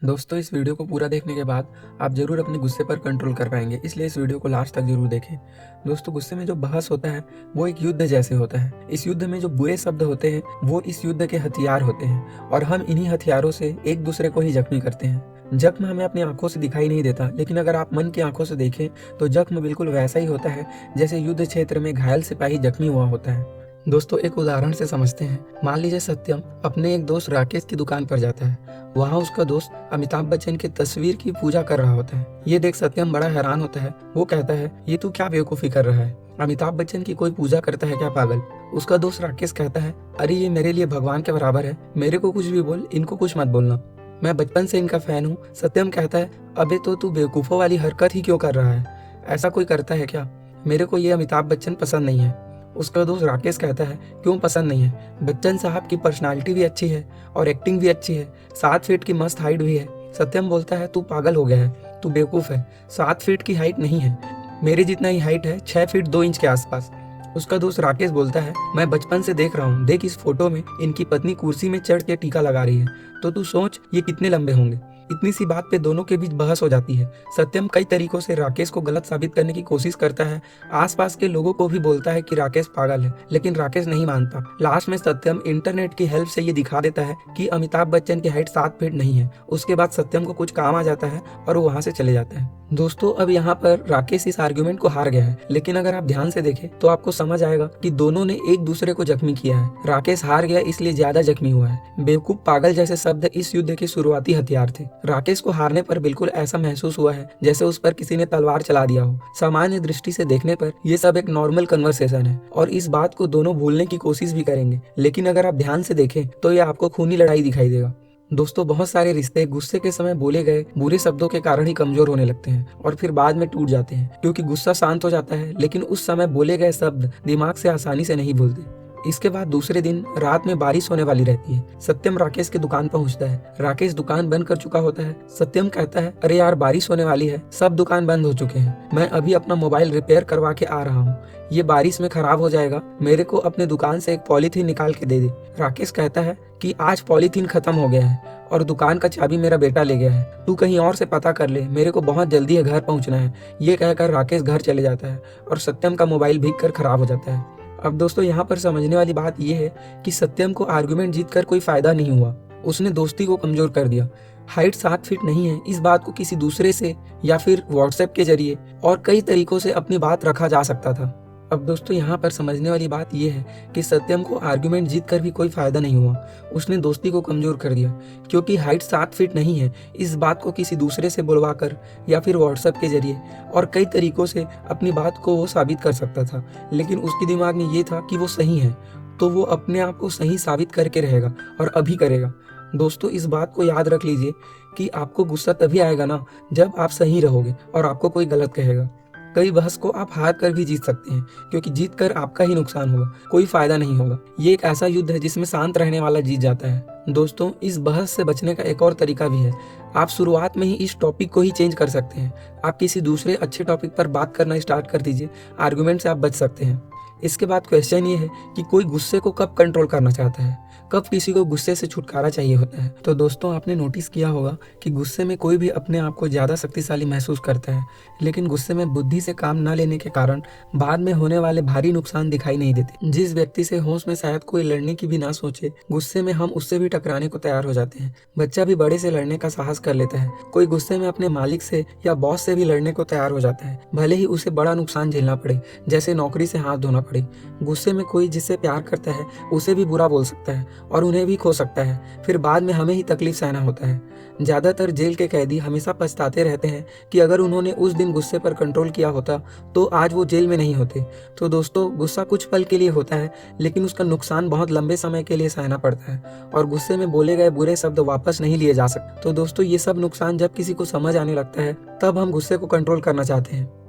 दोस्तों इस वीडियो को पूरा देखने के बाद आप ज़रूर अपने गुस्से पर कंट्रोल कर पाएंगे, इसलिए इस वीडियो को लास्ट तक ज़रूर देखें। दोस्तों गुस्से में जो बहस होता है वो एक युद्ध जैसे होता है। इस युद्ध में जो बुरे शब्द होते हैं वो इस युद्ध के हथियार होते हैं और हम इन्हीं हथियारों से एक दूसरे को ही जख्मी करते हैं। जख्म हमें अपनी आंखों से दिखाई नहीं देता, लेकिन अगर आप मन की आंखों से देखें तो जख्म बिल्कुल वैसा ही होता है जैसे युद्ध क्षेत्र में घायल सिपाही जख्मी हुआ होता है। दोस्तों एक उदाहरण से समझते हैं। मान लीजिए सत्यम अपने एक दोस्त राकेश की दुकान पर जाता है। वहाँ उसका दोस्त अमिताभ बच्चन की तस्वीर की पूजा कर रहा होता है। ये देख सत्यम बड़ा हैरान होता है। वो कहता है, ये तू क्या बेवकूफ़ी कर रहा है? अमिताभ बच्चन की कोई पूजा करता है क्या पागल? उसका दोस्त राकेश कहता है, अरे ये मेरे लिए भगवान के बराबर है, मेरे को कुछ भी बोल, इनको कुछ मत बोलना, मैं बचपन से इनका फैन हूँ। सत्यम कहता है, अबे तो तू बेवकूफ़ों वाली हरकत ही क्यों कर रहा है? ऐसा कोई करता है क्या? मेरे को ये अमिताभ बच्चन पसंद नहीं है। उसका दोस्त राकेश कहता है, क्यों पसंद नहीं है? बच्चन साहब की पर्सनालिटी भी अच्छी है और एक्टिंग भी अच्छी है, 7 फीट की मस्त हाइट भी है। सत्यम बोलता है, तू पागल हो गया है, तू बेवकूफ़ है, 7 फीट की हाइट नहीं है, मेरे जितना ही हाइट है, 6 फीट 2 इंच के आसपास। उसका दोस्त राकेश बोलता है, मैं बचपन से देख रहा हूँ, देख इस फोटो में इनकी पत्नी कुर्सी में चढ़ के टीका लगा रही है, तो तू सोच ये कितने लंबे होंगे। इतनी सी बात पे दोनों के बीच बहस हो जाती है। सत्यम कई तरीकों से राकेश को गलत साबित करने की कोशिश करता है। आसपास के लोगों को भी बोलता है कि राकेश पागल है, लेकिन राकेश नहीं मानता। लास्ट में सत्यम इंटरनेट की हेल्प से ये दिखा देता है कि अमिताभ बच्चन की हाइट 7 फीट नहीं है। उसके बाद सत्यम को कुछ काम आ जाता है और वो वहाँ से चले जाता है। दोस्तों अब यहाँ पर राकेश इस आर्ग्यूमेंट को हार गया है, लेकिन अगर आप ध्यान से देखें तो आपको समझ आएगा कि दोनों ने एक दूसरे को जख्मी किया है। राकेश हार गया इसलिए ज्यादा जख्मी हुआ है। बेवकूफ, पागल जैसे शब्द इस युद्ध के शुरुआती हथियार थे। राकेश को हारने पर बिल्कुल ऐसा महसूस हुआ है जैसे उस पर किसी ने तलवार चला दिया हो। सामान्य दृष्टि से देखने पर यह सब एक नॉर्मल कन्वर्सेशन है और इस बात को दोनों भूलने की कोशिश भी करेंगे, लेकिन अगर आप ध्यान से देखें तो यह आपको खूनी लड़ाई दिखाई देगा। दोस्तों बहुत सारे रिश्ते गुस्से के समय बोले गए बुरे शब्दों के कारण ही कमजोर होने लगते हैं और फिर बाद में टूट जाते हैं, क्योंकि गुस्सा शांत हो जाता है, लेकिन उस समय बोले गए शब्द दिमाग से आसानी से नहीं भूलते। इसके बाद दूसरे दिन रात में बारिश होने वाली रहती है। सत्यम राकेश की दुकान पहुंचता है। राकेश दुकान बंद कर चुका होता है। सत्यम कहता है, अरे यार बारिश होने वाली है, सब दुकान बंद हो चुके हैं, मैं अभी अपना मोबाइल रिपेयर करवा के आ रहा हूँ, ये बारिश में खराब हो जाएगा, मेरे को अपने दुकान से एक पॉलीथीन निकाल के दे दे। राकेश कहता है कि आज पॉलीथीन खत्म हो गया है और दुकान का चाबी मेरा बेटा ले गया है, तू कहीं और से पता कर ले, मेरे को बहुत जल्दी है, घर पहुंचना है। ये कहकर राकेश घर चले जाता है और सत्यम का मोबाइल भीग कर खराब हो जाता है। अब दोस्तों यहाँ पर समझने वाली बात यह है कि सत्यम को आर्गुमेंट जीतकर कोई फायदा नहीं हुआ, उसने दोस्ती को कमजोर कर दिया। हाइट 7 फीट नहीं है, इस बात को किसी दूसरे से या फिर व्हाट्सएप के जरिए और कई तरीकों से अपनी बात रखा जा सकता था। अब दोस्तों यहाँ पर समझने वाली बात यह है कि सत्यम को आर्गुमेंट जीत कर भी कोई फायदा नहीं हुआ, उसने दोस्ती को कमजोर कर दिया, क्योंकि हाइट 7 फीट नहीं है, इस बात को किसी दूसरे से बुलवा कर या फिर व्हाट्सएप के जरिए और कई तरीकों से अपनी बात को वो साबित कर सकता था, लेकिन उसके दिमाग में ये था कि वो सही है, तो वो अपने आप को सही साबित करके रहेगा और अभी करेगा। दोस्तों इस बात को याद रख लीजिए कि आपको गुस्सा तभी आएगा ना जब आप सही रहोगे और आपको कोई गलत कहेगा। कई बहस को आप हार कर भी जीत सकते हैं, क्योंकि जीत कर आपका ही नुकसान होगा, कोई फायदा नहीं होगा। ये एक ऐसा युद्ध है जिसमें शांत रहने वाला जीत जाता है। दोस्तों इस बहस से बचने का एक और तरीका भी है। आप शुरुआत में ही इस टॉपिक को ही चेंज कर सकते हैं। आप किसी दूसरे अच्छे टॉपिक पर बात करना स्टार्ट कर दीजिए, आर्गुमेंट से आप बच सकते हैं। इसके बाद क्वेश्चन ये है कि कोई गुस्से को कब कंट्रोल करना चाहता है, कब किसी को गुस्से से छुटकारा चाहिए होता है। तो दोस्तों आपने नोटिस किया होगा कि गुस्से में कोई भी अपने आप को ज़्यादा शक्तिशाली महसूस करता है, लेकिन गुस्से में बुद्धि से काम न लेने के कारण बाद में होने वाले भारी नुकसान दिखाई नहीं देते। जिस व्यक्ति से होश में शायद कोई लड़ने की भी ना सोचे, गुस्से में हम उससे भी टकराने को तैयार हो जाते हैं। बच्चा भी बड़े से लड़ने का साहस कर लेता है। कोई गुस्से में अपने मालिक से या बॉस से भी लड़ने को तैयार हो जाता है, भले ही उसे बड़ा नुकसान झेलना पड़े, जैसे नौकरी से हाथ धोना पड़े। गुस्से में कोई जिससे प्यार करता है उसे भी बुरा बोल सकता है और उन्हें भी खो सकता है, फिर बाद में हमें ही तकलीफ सहना होता है। ज्यादातर जेल के कैदी हमेशा पछताते रहते हैं कि अगर उन्होंने उस दिन गुस्से पर कंट्रोल किया होता तो आज वो जेल में नहीं होते। तो दोस्तों गुस्सा कुछ पल के लिए होता है, लेकिन उसका नुकसान बहुत लंबे समय के लिए सहना पड़ता है और गुस्से में बोले गए बुरे शब्द वापस नहीं लिए जा सकते। तो दोस्तों ये सब नुकसान जब किसी को समझ आने लगता है तब हम गुस्से को कंट्रोल करना चाहते हैं।